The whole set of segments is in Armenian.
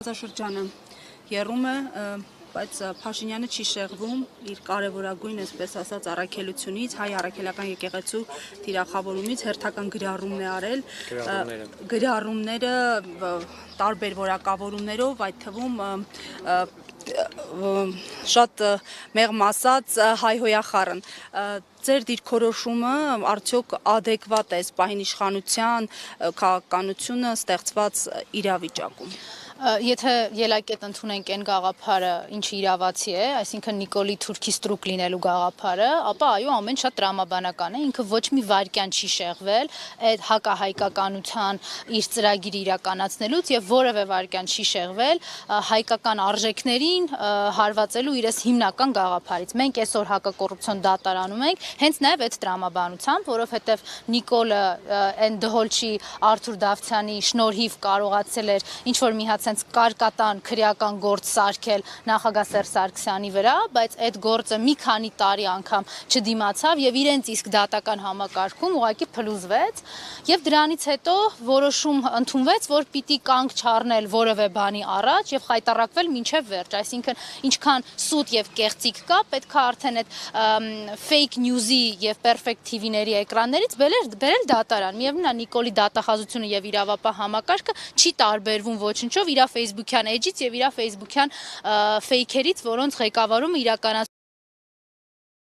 Շրջանը եռում է, բայց Փաշինյանը չի շեղվում իր կարևորագույն, այսպես ասած, առաքելությունից, հայ առաքելական եկեղեցու թիրախավորումից, հերթական գրառումն է արել, գրառումները տարբեր որակավորումներով, այդ թվում շատ մեղմ ասած հայհոյախառն։ Ձեր դիրքորոշումը արդյոք ադեկվատ է պահին իշխանության քաղաքականությունը ստեղծված իրավիճակում։ Եթե ելակետ ընդունենք այն գաղափարը, ինչը իրավացի է, այսինքն Նիկոլի թուրքի ստրուկ լինելու գաղափարը, ապա այո, ամեն շատ տրամաբանական է, ինքը ոչ մի վայրկյան չի շեղվել այդ հակահայկականության իր ծրագիրը իրականացնելուց եւ որևէ վայրկյան չի շեղվել հայկական արժեքներին հարվածելու իրս հիմնական գաղափարից։ Մենք այսօր հակակոռուպցիոն դատարանում ենք հենց նաեւ այդ տրամաբանությամբ, որովհետեւ Նիկոլը այն դհոլչի Արթուր Դավթյանի շնորհիվ կարողացել էր ինչ որ մի հատ կարկատան քրեական գործ սարքել նախագահ Սերժ Սարգսյանի վրա, բայց այդ գործը մի քանի տարի անգամ չդիմացավ եւ իրենց իսկ դատական համակարգում ուղղակի փլուզվեց եւ դրանից հետո որոշում ընդունվեց, որ պիտի կանգ չառնել որևէ բանի առաջ եւ խայտառակվել մինչեւ վերջ, այսինքն ինչքան սուտ եւ կեղծիք կա, պետքա արդեն այդ fake news-ի եւ perfect TV-ների էկրաններից բերել դատարան։ Միևնույնն է Նիկոլի դատախազությունը եւ իրավապահ համակարգը չի տարբերվում ոչնչով իր Facebook-յան էջից եւ իր Facebook-յան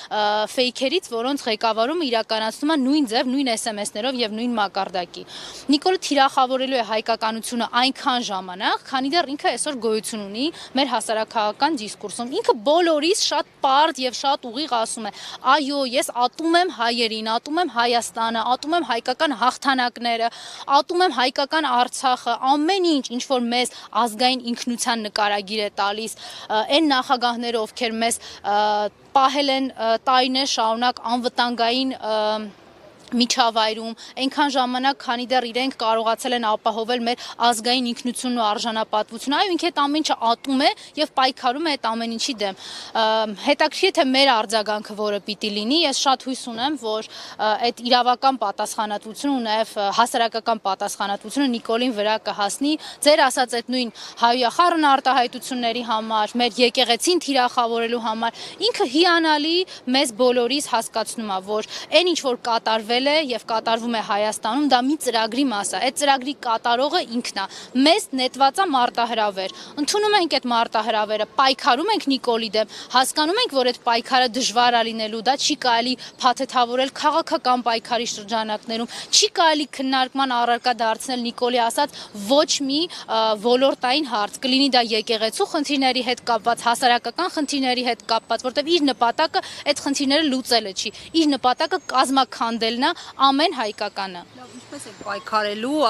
ֆեյքերից, որոնց ղեկավարումը իրականացնում է նույն ձև, նույն SMS-ներով եւ նույն մակարդակի։ Նիկոլը թիրախավորելու է հայկականությունը այնքան ժամանակ, քանի դեռ ինքը այսօր գոյություն ունի մեր հասարակական դիսկուրսում։ Ինքը բոլորիս շատ պարզ եւ շատ ուղիղ ասում է. այո, ես ատում եմ հայերին, ատում եմ Հայաստանը, ատում եմ հայկական հաղթանակները, ատում եմ հայկական Արցախը, ամեն ինչ որ մեզ ազգային ինքնության նկարագիր է տալիս, այն նախագահները, ովքեր մեզ պահել են տարիներ շարունակ անվտանգային միջավայրում, այնքան ժամանակ, քանի դեռ իրենք կարողացել են ապահովել մեր ազգային ինքնությունն ու արժանապատվությունը, այո, ինքը այդ ամեն ինչը ատում է եւ պայքարում է այդ ամեն ինչի դեմ։ Հետաքրքիր է թե մեր արձագանքը որը պիտի լինի, ես շատ հույս ունեմ, որ այդ իրավական պատասխանատվությունը ու նաեւ հասարակական պատասխանատվությունը Նիկոլին վրա կհասնի, ձեր ասած այդ նույն հայոյախառն արտահայտությունների համար, մեր եկեղեցին թիրախավորելու համար, ինքը հիանալի մեզ բոլորիս հասկացնում է, որ այն ինչ որ կատարվել եւ կատարվում է Հայաստանում, դա մի ծրագրի մաս է։ Այդ ծրագրի կատարողը ինքն է։ Մեզ նետված է մարտահրավեր։ Ընդունում ենք այդ մարտահրավերը, պայքարում ենք Նիկոլի դեմ, հասկանում ենք, որ այդ պայքարը դժվար է լինելու, դա չի կարելի փաթեթավորել քաղաքական պայքարի շրջանակներում, չի կարելի քննարկման առարկա դարձնել Նիկոլի ասած ոչ մի ոլորտային հարց, կլինի դա եկեղեցու խնդիրների հետ կապված, հասարակական խնդիրների հետ կապված, որտեղ իր նպատակը այդ խնդիրները լուծելը չի, իր նպատակը կազմաքանդելն է ամեն հայկականը։ Ինչպես է պայքարելու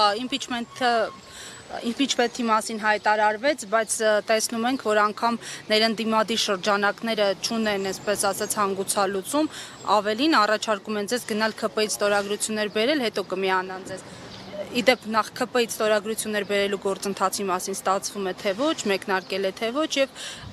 impeachment-ի մասին հայտարարվեց, բայց տեսնում ենք, որ անգամ ներընդդիմադիր շրջանակները չունեն, այսպես ասած, հանգուցալուծում, ավելին առաջարկում են ձեզ գնալ ՔՊ-ից ստորագրություններ բերել, հետո կմիանան ձեզ։ Իդեպ նախ ՔՊ-ից ստորագրություններ բերելու գործընթացի մասին ստացվում է թե ոչ, մեկնարկել է թե ոչ եւ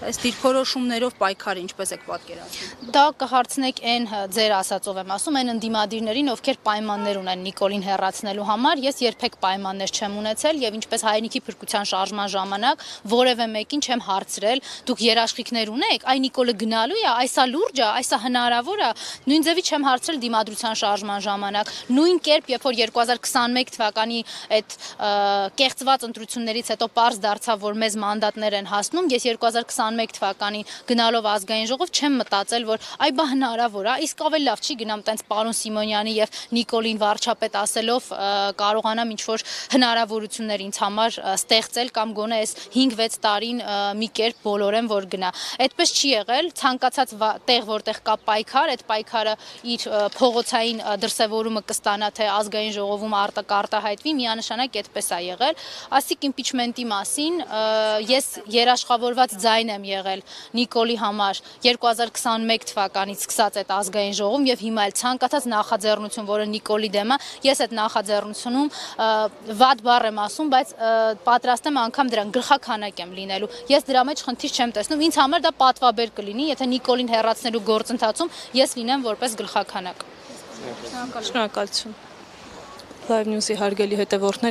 այս դիրքորոշումներով պայքարը ինչպես եք պատկերացնում։ Դա կհարցնեք այն ձեր ասածով եմ ասում, այն ընդդիմադիրներին, ովքեր պայմաններ ունեն Նիկոլին հեռացնելու համար, ես երբեք պայմաններ չեմ ունեցել եւ ինչպես հայրենիքի փրկության շարժման ժամանակ որևէ մեկին չեմ հարցրել, դուք երաշխիքներ ունեք, այ Նիկոլը գնալու է, այսա լուրջ է, այսա հնարավոր է, նույն ձևի չեմ հարցրել դիմադրության շարժման ժամանակ, նույն կերպ, երբ որ 2021 թվականի այդ կեղծված ընտրություններից հետո պարզ դարձավ, որ մեզ մանդատներ են հասնում, ես 2021 թվականի գնալով ազգային ժողով չեմ մտածել, որ այ բա հնարավոր է, իսկ ավելի լավ չի գնամ տենց պարոն Սիմոնյանի եւ Նիկոլին վարչապետ ասելով կարողանամ ինչ-որ հնարավորություններ ինձ համար ստեղծել կամ գոնե այս 5-6 տարին մի կերպ բոլորեմ որ գնա։ Այդպես չի եղել, ցանկացած տեղ որտեղ կա պայքար, այդ պայքարը իր փողոցային դրսևորումը կստանա, թե ազգային ժողովում արտահայտվի, միանշանակ այդպես է եղել։ Ասիկ impeachment-ի մասին ես երաշխավորված ձայն եմ եղել Նիկոլի համար 2021 թվականից սկսած այդ ազգային ժողովում եւ հիմա էլ ցանկացած նախաձեռնություն, որը Նիկոլի դեմ է, ես այդ նախաձեռնությունում վատ բառ եմ ասում, բայց պատրաստ եմ անգամ դրան գլխաքանակ եմ լինելու։ Ես դրա մեջ խնդիր չեմ տեսնում, ինձ համար դա պատվաբեր կլինի, եթե Նիկոլին հեռացնելու գործընթացում ես լինեմ որպես գլխաքանակ։ Շնորհակալություն։ Live News-ի հարգելի հետևորդներ,